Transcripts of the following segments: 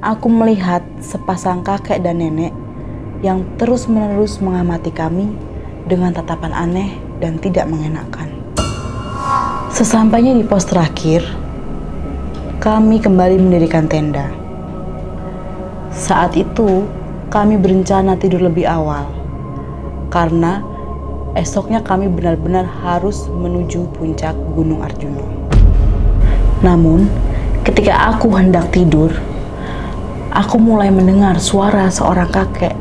aku melihat sepasang kakek dan nenek yang terus-menerus mengamati kami dengan tatapan aneh dan tidak mengenakan. Sesampainya di pos terakhir, kami kembali mendirikan tenda. Saat itu, kami berencana tidur lebih awal, karena esoknya kami benar-benar harus menuju puncak Gunung Arjuna. Namun, ketika aku hendak tidur, aku mulai mendengar suara seorang kakek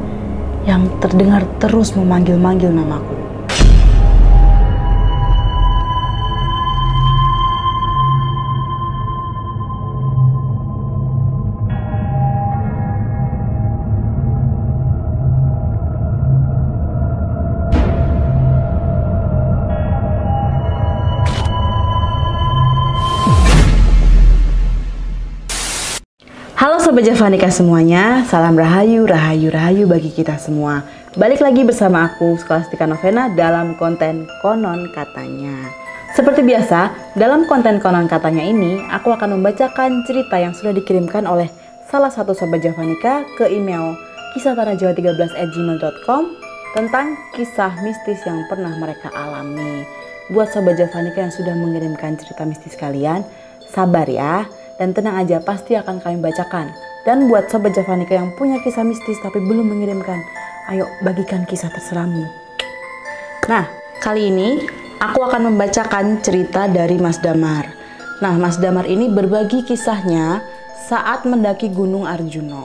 yang terdengar terus memanggil-manggil namaku. Halo Sobat Javanika semuanya, salam rahayu, rahayu, rahayu bagi kita semua. Balik lagi bersama aku, Skolastika Novena, dalam konten Konon Katanya. Seperti biasa, dalam konten Konon Katanya ini, aku akan membacakan cerita yang sudah dikirimkan oleh salah satu Sobat Javanika ke email kisahtanahjawa13@gmail.com tentang kisah mistis yang pernah mereka alami. Buat Sobat Javanika yang sudah mengirimkan cerita mistis kalian, sabar ya. Dan tenang aja, pasti akan kami bacakan. Dan buat Sobat Javanika yang punya kisah mistis tapi belum mengirimkan, ayo bagikan kisah terserammu. Nah, kali ini aku akan membacakan cerita dari Mas Damar. Nah, Mas Damar ini berbagi kisahnya saat mendaki Gunung Arjuna.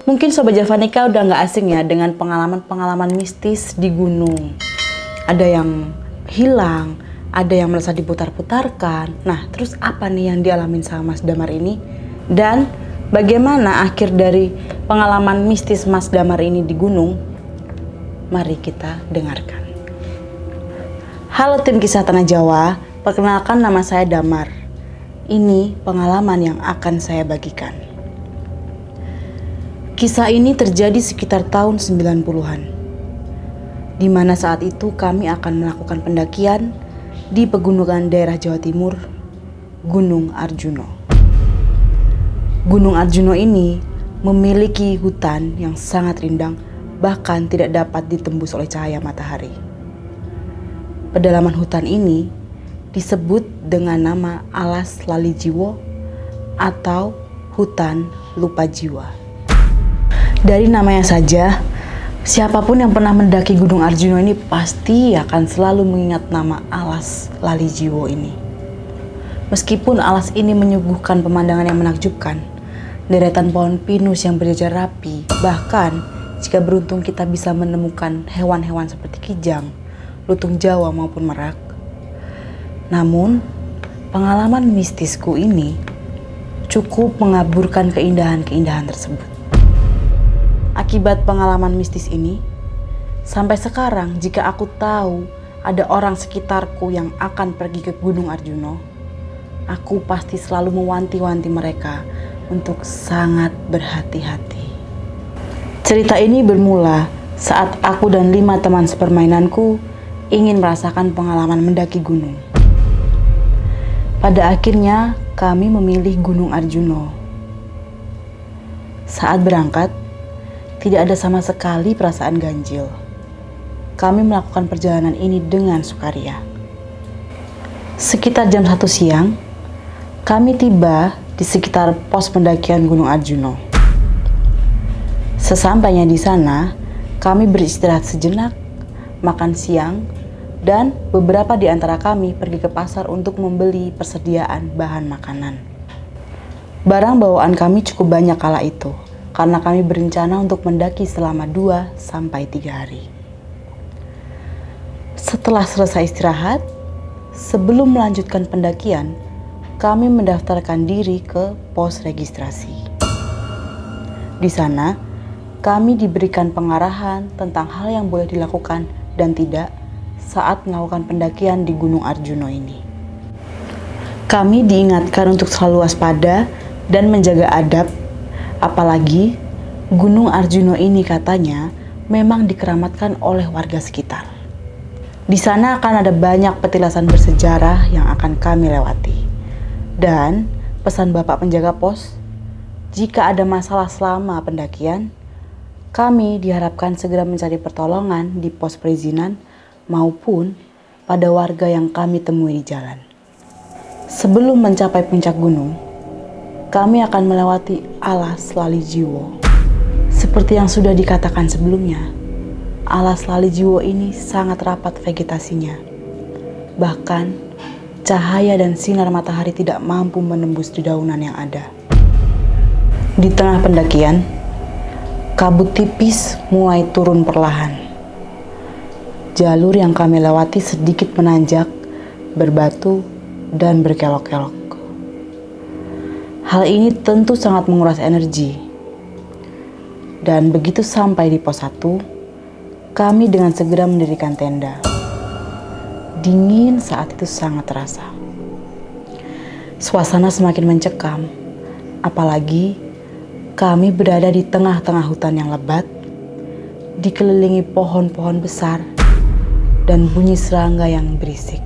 Mungkin Sobat Javanika udah gak asing ya dengan pengalaman-pengalaman mistis di gunung. Ada yang hilang, ada yang merasa diputar-putarkan. Nah, terus apa nih yang dialamin sama Mas Damar ini? Dan bagaimana akhir dari pengalaman mistis Mas Damar ini di gunung? Mari kita dengarkan. Halo tim Kisah Tanah Jawa, perkenalkan nama saya Damar. Ini pengalaman yang akan saya bagikan. Kisah ini terjadi sekitar tahun 90-an. Di mana saat itu kami akan melakukan pendakian di pegunungan daerah Jawa Timur, Gunung Arjuna. Gunung Arjuna ini memiliki hutan yang sangat rindang, bahkan tidak dapat ditembus oleh cahaya matahari. Pedalaman hutan ini disebut dengan nama Alas Lali Jiwo atau hutan lupa jiwa. Dari namanya saja, siapapun yang pernah mendaki Gunung Arjuna ini pasti akan selalu mengingat nama Alas Lali Jiwo ini. Meskipun alas ini menyuguhkan pemandangan yang menakjubkan, deretan pohon pinus yang berjajar rapi, bahkan jika beruntung kita bisa menemukan hewan-hewan seperti kijang, lutung Jawa maupun merak. Namun, pengalaman mistisku ini cukup mengaburkan keindahan-keindahan tersebut. Akibat pengalaman mistis ini, sampai sekarang jika aku tahu ada orang sekitarku yang akan pergi ke Gunung Arjuna, aku pasti selalu mewanti-wanti mereka untuk sangat berhati-hati. Cerita ini bermula saat aku dan 5 teman sepermainanku ingin merasakan pengalaman mendaki gunung. Pada akhirnya kami memilih Gunung Arjuna. Saat berangkat, tidak ada sama sekali perasaan ganjil. Kami melakukan perjalanan ini dengan sukaria. Sekitar jam 1 siang, kami tiba di sekitar pos pendakian Gunung Arjuna. Sesampainya di sana, kami beristirahat sejenak, makan siang, dan beberapa di antara kami pergi ke pasar untuk membeli persediaan bahan makanan. Barang bawaan kami cukup banyak kala itu, karena kami berencana untuk mendaki selama 2-3 hari. Setelah selesai istirahat, sebelum melanjutkan pendakian, kami mendaftarkan diri ke pos registrasi. Di sana, kami diberikan pengarahan tentang hal yang boleh dilakukan dan tidak saat melakukan pendakian di Gunung Arjuna ini. Kami diingatkan untuk selalu waspada dan menjaga adab. Apalagi Gunung Arjuna ini katanya memang dikeramatkan oleh warga sekitar. Di sana akan ada banyak petilasan bersejarah yang akan kami lewati. Dan pesan Bapak penjaga pos, jika ada masalah selama pendakian, kami diharapkan segera mencari pertolongan di pos perizinan maupun pada warga yang kami temui di jalan. Sebelum mencapai puncak gunung, kami akan melewati Alas Lalijiwo. Seperti yang sudah dikatakan sebelumnya, Alas Lalijiwo ini sangat rapat vegetasinya. Bahkan, cahaya dan sinar matahari tidak mampu menembus dedaunan yang ada. Di tengah pendakian, kabut tipis mulai turun perlahan. Jalur yang kami lewati sedikit menanjak, berbatu, dan berkelok-kelok. Hal ini tentu sangat menguras energi. Dan begitu sampai di pos 1, kami dengan segera mendirikan tenda. Dingin saat itu sangat terasa. Suasana semakin mencekam, apalagi kami berada di tengah-tengah hutan yang lebat, dikelilingi pohon-pohon besar, dan bunyi serangga yang berisik.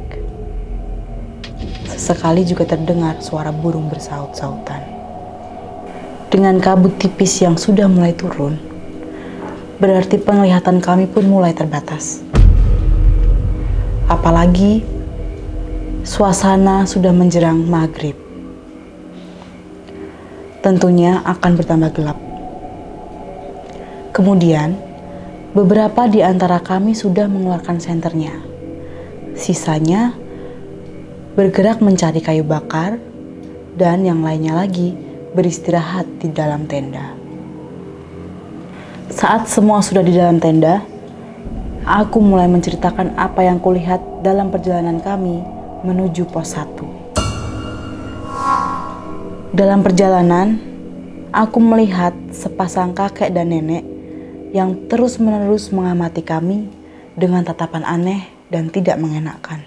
Sesekali juga terdengar suara burung bersaut-sautan. Dengan kabut tipis yang sudah mulai turun, berarti penglihatan kami pun mulai terbatas. Apalagi suasana sudah menjelang maghrib. Tentunya akan bertambah gelap. Kemudian, beberapa di antara kami sudah mengeluarkan senternya. Sisanya bergerak mencari kayu bakar, dan yang lainnya lagi beristirahat di dalam tenda. Saat semua sudah di dalam tenda, aku mulai menceritakan apa yang kulihat dalam perjalanan kami menuju pos 1. Dalam perjalanan, aku melihat sepasang kakek dan nenek yang terus-menerus mengamati kami dengan tatapan aneh dan tidak mengenakan.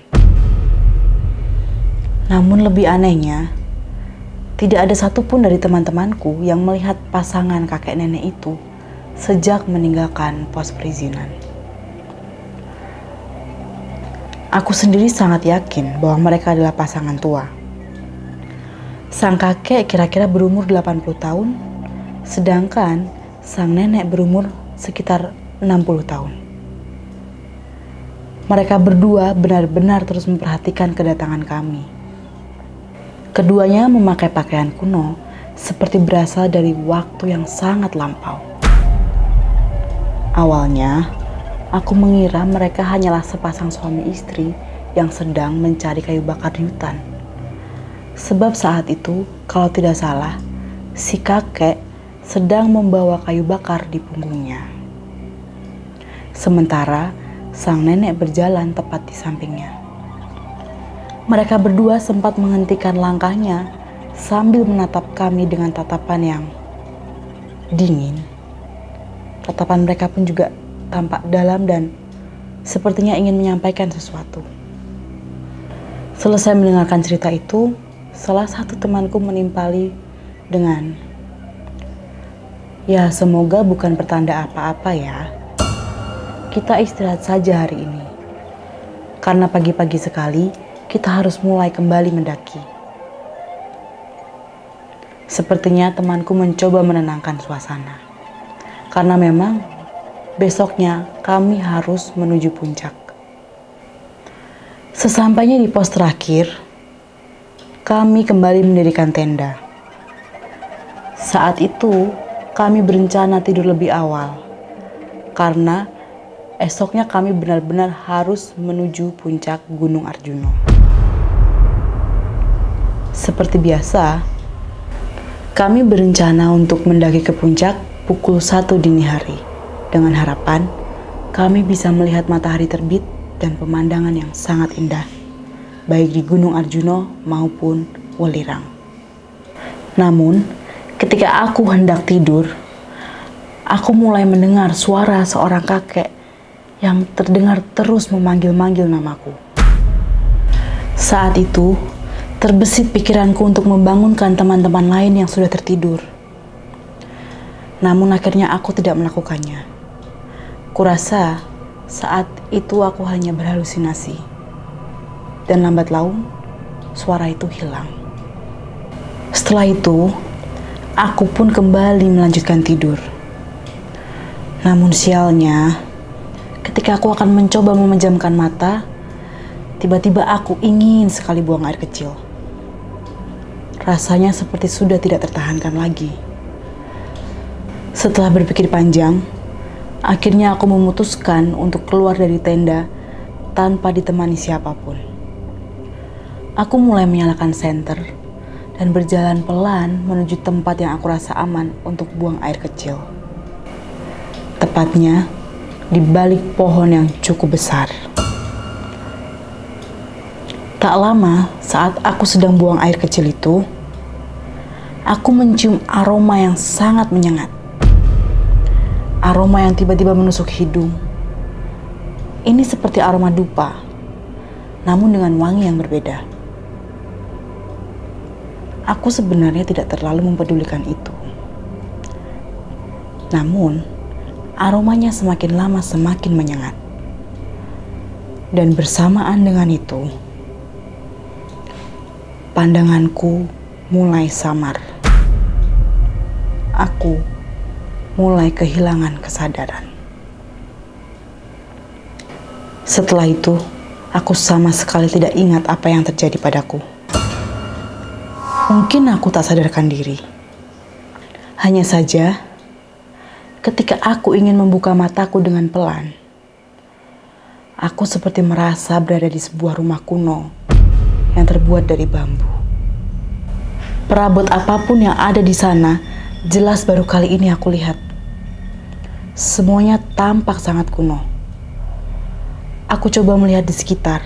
Namun lebih anehnya, tidak ada satupun dari teman-temanku yang melihat pasangan kakek nenek itu sejak meninggalkan pos perizinan. Aku sendiri sangat yakin bahwa mereka adalah pasangan tua. Sang kakek kira-kira berumur 80 tahun, sedangkan sang nenek berumur sekitar 60 tahun. Mereka berdua benar-benar terus memperhatikan kedatangan kami. Keduanya memakai pakaian kuno seperti berasal dari waktu yang sangat lampau. Awalnya, aku mengira mereka hanyalah sepasang suami istri yang sedang mencari kayu bakar di hutan. Sebab saat itu, kalau tidak salah, si kakek sedang membawa kayu bakar di punggungnya. Sementara, sang nenek berjalan tepat di sampingnya. Mereka berdua sempat menghentikan langkahnya sambil menatap kami dengan tatapan yang dingin. Tatapan mereka pun juga tampak dalam dan sepertinya ingin menyampaikan sesuatu. Selesai mendengarkan cerita itu, salah satu temanku menimpali dengan, "Ya, semoga bukan pertanda apa-apa ya. Kita istirahat saja hari ini. Karena pagi-pagi sekali, kita harus mulai kembali mendaki." Sepertinya temanku mencoba menenangkan suasana. Karena memang besoknya kami harus menuju puncak. Sesampainya di pos terakhir, kami kembali mendirikan tenda. Saat itu, kami berencana tidur lebih awal. Karena esoknya kami benar-benar harus menuju puncak Gunung Arjuno. Seperti biasa, kami berencana untuk mendaki ke puncak pukul 1 dini hari, dengan harapan kami bisa melihat matahari terbit dan pemandangan yang sangat indah, baik di Gunung Arjuno maupun Welirang. Namun, ketika aku hendak tidur, aku mulai mendengar suara seorang kakek yang terdengar terus memanggil-manggil namaku. Saat itu, terbesit pikiranku untuk membangunkan teman-teman lain yang sudah tertidur. Namun akhirnya aku tidak melakukannya. Kurasa saat itu aku hanya berhalusinasi. Dan lambat laun, suara itu hilang. Setelah itu, Aku pun kembali melanjutkan tidur. Namun sialnya, ketika aku akan mencoba memejamkan mata, tiba-tiba aku ingin sekali buang air kecil. Rasanya seperti sudah tidak tertahankan lagi. Setelah berpikir panjang, akhirnya aku memutuskan untuk keluar dari tenda tanpa ditemani siapapun. Aku mulai menyalakan senter dan berjalan pelan menuju tempat yang aku rasa aman untuk buang air kecil. Tepatnya di balik pohon yang cukup besar. Tak lama saat aku sedang buang air kecil itu, aku mencium aroma yang sangat menyengat. Aroma yang tiba-tiba menusuk hidung. Ini seperti aroma dupa, namun dengan wangi yang berbeda. Aku sebenarnya tidak terlalu mempedulikan itu. Namun, aromanya semakin lama semakin menyengat. Dan bersamaan dengan itu, pandanganku mulai samar. Aku mulai kehilangan kesadaran. Setelah itu, aku sama sekali tidak ingat apa yang terjadi padaku. Mungkin aku tak sadarkan diri. Hanya saja, ketika aku ingin membuka mataku dengan pelan, aku seperti merasa berada di sebuah rumah kuno yang terbuat dari bambu. Perabot apapun yang ada di sana, jelas baru kali ini aku lihat. Semuanya tampak sangat kuno. Aku coba melihat di sekitar,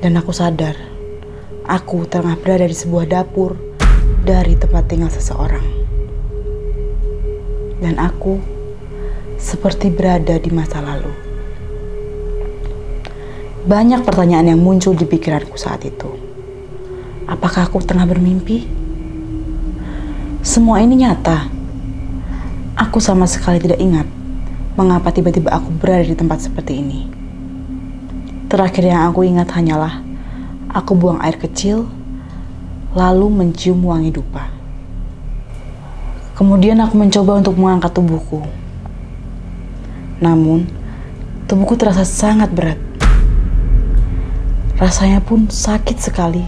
dan aku sadar aku tengah berada di sebuah dapur dari tempat tinggal seseorang. Dan aku seperti berada di masa lalu. Banyak pertanyaan yang muncul di pikiranku saat itu. Apakah aku tengah bermimpi? Semua ini nyata. Aku sama sekali tidak ingat mengapa tiba-tiba aku berada di tempat seperti ini. Terakhir yang aku ingat hanyalah aku buang air kecil, lalu mencium wangi dupa. Kemudian aku mencoba untuk mengangkat tubuhku. Namun, tubuhku terasa sangat berat. Rasanya pun sakit sekali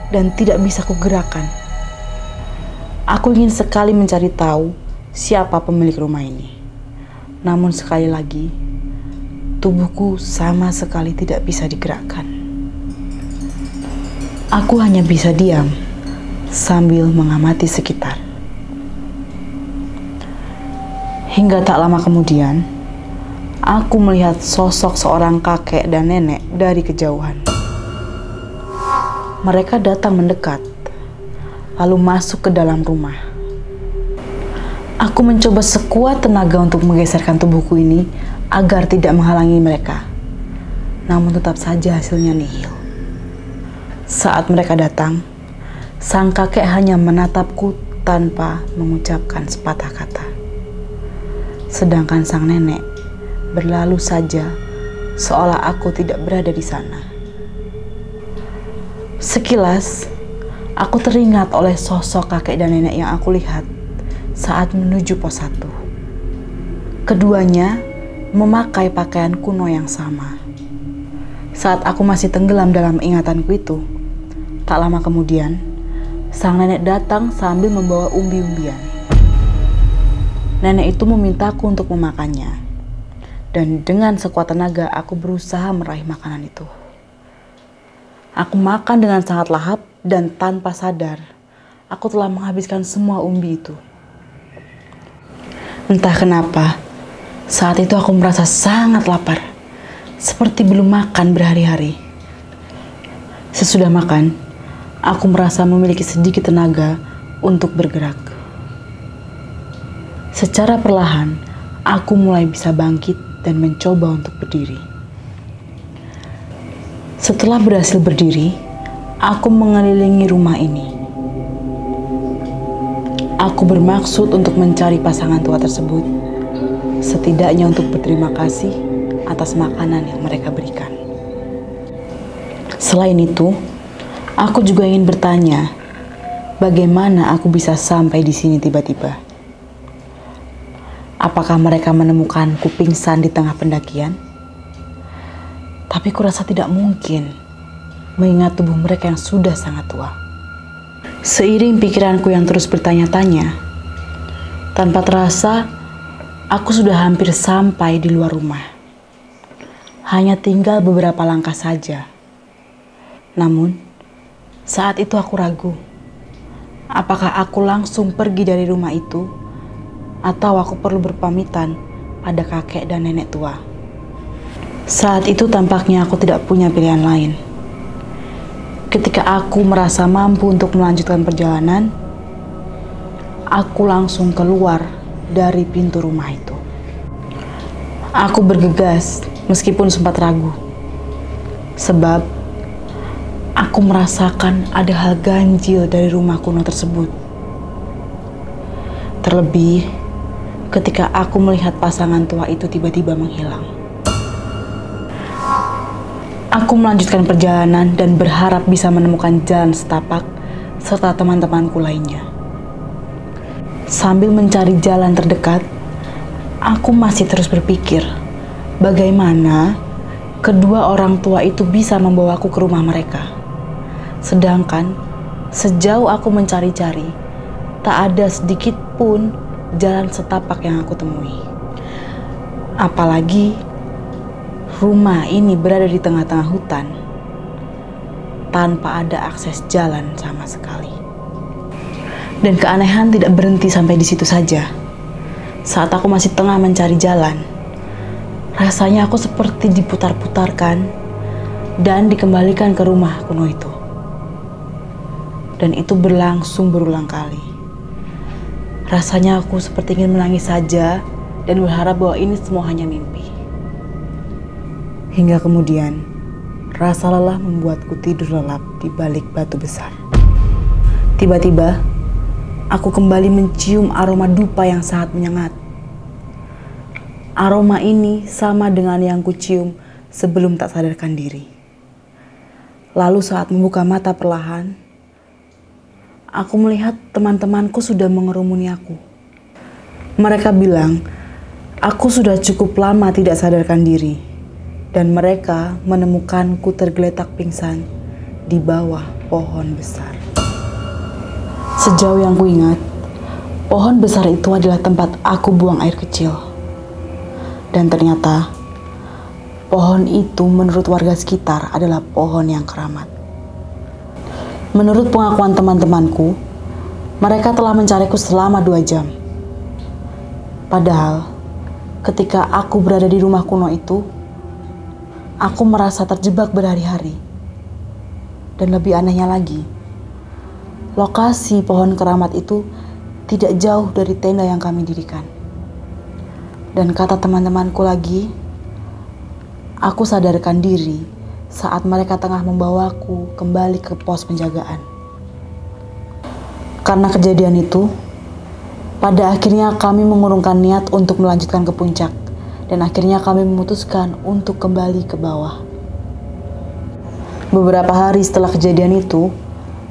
dan tidak bisa kugerakkan. Aku ingin sekali mencari tahu siapa pemilik rumah ini. Namun sekali lagi, tubuhku sama sekali tidak bisa digerakkan. Aku hanya bisa diam sambil mengamati sekitar. Hingga tak lama kemudian, aku melihat sosok seorang kakek dan nenek dari kejauhan. Mereka datang mendekat, lalu masuk ke dalam rumah. Aku mencoba sekuat tenaga untuk menggeserkan tubuhku ini agar tidak menghalangi mereka. Namun tetap saja hasilnya nihil. Saat mereka datang, sang kakek hanya menatapku tanpa mengucapkan sepatah kata. Sedangkan sang nenek berlalu saja seolah aku tidak berada di sana. Sekilas, aku teringat oleh sosok kakek dan nenek yang aku lihat saat menuju pos 1. Keduanya memakai pakaian kuno yang sama. Saat aku masih tenggelam dalam ingatanku itu, tak lama kemudian, sang nenek datang sambil membawa umbi-umbian. Nenek itu memintaku untuk memakannya. Dan dengan sekuat tenaga, aku berusaha meraih makanan itu. Aku makan dengan sangat lahap dan tanpa sadar, aku telah menghabiskan semua umbi itu. Entah kenapa, saat itu aku merasa sangat lapar, seperti belum makan berhari-hari. Sesudah makan, aku merasa memiliki sedikit tenaga untuk bergerak. Secara perlahan, aku mulai bisa bangkit dan mencoba untuk berdiri. Setelah berhasil berdiri, aku mengelilingi rumah ini. Aku bermaksud untuk mencari pasangan tua tersebut, setidaknya untuk berterima kasih atas makanan yang mereka berikan. Selain itu, aku juga ingin bertanya, bagaimana aku bisa sampai di sini tiba-tiba? Apakah mereka menemukanku pingsan di tengah pendakian? Tapi kurasa tidak mungkin, mengingat tubuh mereka yang sudah sangat tua. Seiring pikiranku yang terus bertanya-tanya, tanpa terasa aku sudah hampir sampai di luar rumah. Hanya tinggal beberapa langkah saja. Namun, saat itu aku ragu. Apakah aku langsung pergi dari rumah itu, atau aku perlu berpamitan pada kakek dan nenek tua? Saat itu tampaknya aku tidak punya pilihan lain. Ketika aku merasa mampu untuk melanjutkan perjalanan, aku langsung keluar dari pintu rumah itu. Aku bergegas meskipun sempat ragu, sebab aku merasakan ada hal ganjil dari rumah kuno tersebut. Terlebih ketika aku melihat pasangan tua itu tiba-tiba menghilang. Aku melanjutkan perjalanan dan berharap bisa menemukan jalan setapak serta teman-temanku lainnya. Sambil mencari jalan terdekat, aku masih terus berpikir bagaimana kedua orang tua itu bisa membawaku ke rumah mereka. Sedangkan sejauh aku mencari-cari, tak ada sedikit pun jalan setapak yang aku temui. Apalagi rumah ini berada di tengah-tengah hutan, tanpa ada akses jalan sama sekali. Dan keanehan tidak berhenti sampai di situ saja. Saat aku masih tengah mencari jalan, rasanya aku seperti diputar-putarkan dan dikembalikan ke rumah kuno itu. Dan itu berlangsung berulang kali. Rasanya aku seperti ingin menangis saja dan berharap bahwa ini semua hanya mimpi. Hingga kemudian, rasa lelah membuatku tidur lelap di balik batu besar. Tiba-tiba, aku kembali mencium aroma dupa yang sangat menyengat. Aroma ini sama dengan yang kucium sebelum tak sadarkan diri. Lalu saat membuka mata perlahan, aku melihat teman-temanku sudah mengerumuni aku. Mereka bilang, aku sudah cukup lama tidak sadarkan diri. Dan mereka menemukanku tergeletak pingsan di bawah pohon besar. Sejauh yang kuingat, pohon besar itu adalah tempat aku buang air kecil. Dan ternyata, pohon itu menurut warga sekitar adalah pohon yang keramat. Menurut pengakuan teman-temanku, mereka telah mencariku selama 2 jam. Padahal, ketika aku berada di rumah kuno itu, aku merasa terjebak berhari-hari. Dan lebih anehnya lagi, lokasi pohon keramat itu tidak jauh dari tenda yang kami dirikan. Dan kata teman-temanku lagi, aku sadarkan diri saat mereka tengah membawaku kembali ke pos penjagaan. Karena kejadian itu, pada akhirnya kami mengurungkan niat untuk melanjutkan ke puncak. Dan akhirnya kami memutuskan untuk kembali ke bawah. Beberapa hari setelah kejadian itu,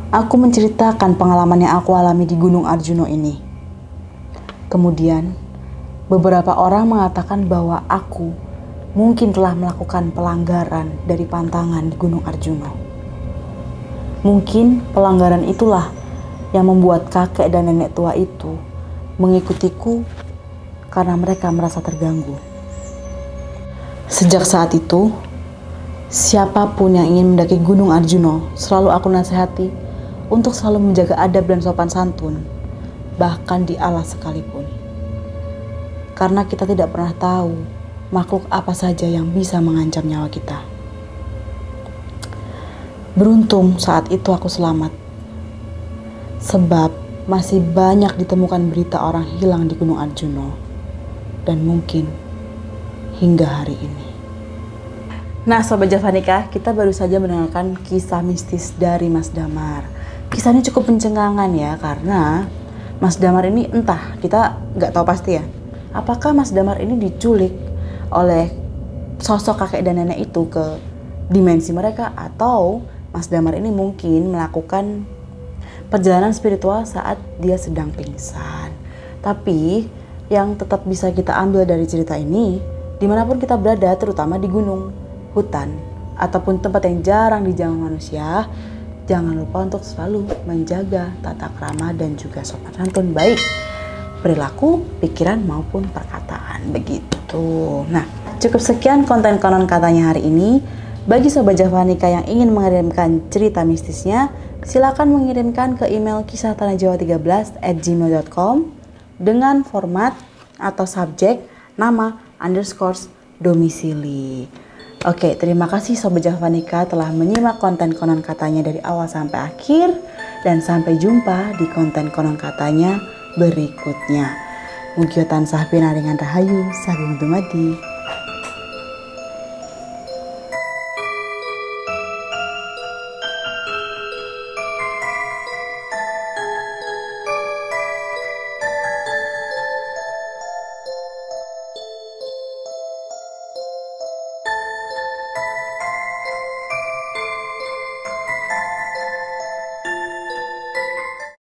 aku menceritakan pengalaman yang aku alami di Gunung Arjuna ini. Kemudian, beberapa orang mengatakan bahwa aku mungkin telah melakukan pelanggaran dari pantangan di Gunung Arjuna. Mungkin pelanggaran itulah yang membuat kakek dan nenek tua itu mengikutiku karena mereka merasa terganggu. Sejak saat itu, siapapun yang ingin mendaki Gunung Arjuna selalu aku nasihati untuk selalu menjaga adab dan sopan santun, bahkan di alas sekalipun. Karena kita tidak pernah tahu makhluk apa saja yang bisa mengancam nyawa kita. Beruntung saat itu aku selamat, sebab masih banyak ditemukan berita orang hilang di Gunung Arjuna, dan mungkin hingga hari ini. Nah, Sobat Javanika, kita baru saja mendengarkan kisah mistis dari Mas Damar. Kisahnya cukup mencengangkan ya, karena Mas Damar ini entah, kita nggak tahu pasti ya, apakah Mas Damar ini diculik oleh sosok kakek dan nenek itu ke dimensi mereka, atau Mas Damar ini mungkin melakukan perjalanan spiritual saat dia sedang pingsan. Tapi yang tetap bisa kita ambil dari cerita ini, dimanapun kita berada, terutama di gunung, hutan, ataupun tempat yang jarang dijamah manusia, jangan lupa untuk selalu menjaga tata krama dan juga sopan santun baik perilaku, pikiran maupun perkataan, begitu. Nah, cukup sekian konten konon katanya hari ini. Bagi Sobat Javanika yang ingin mengirimkan cerita mistisnya, silakan mengirimkan ke email kisahtanahjawa13@gmail.com dengan format atau subjek nama _domisili. Oke, terima kasih Sobat Javanika telah menyimak konten konon katanya dari awal sampai akhir, dan sampai jumpa di konten konon katanya berikutnya. Mugi tansah pinaringan rahayu sagung dumadi.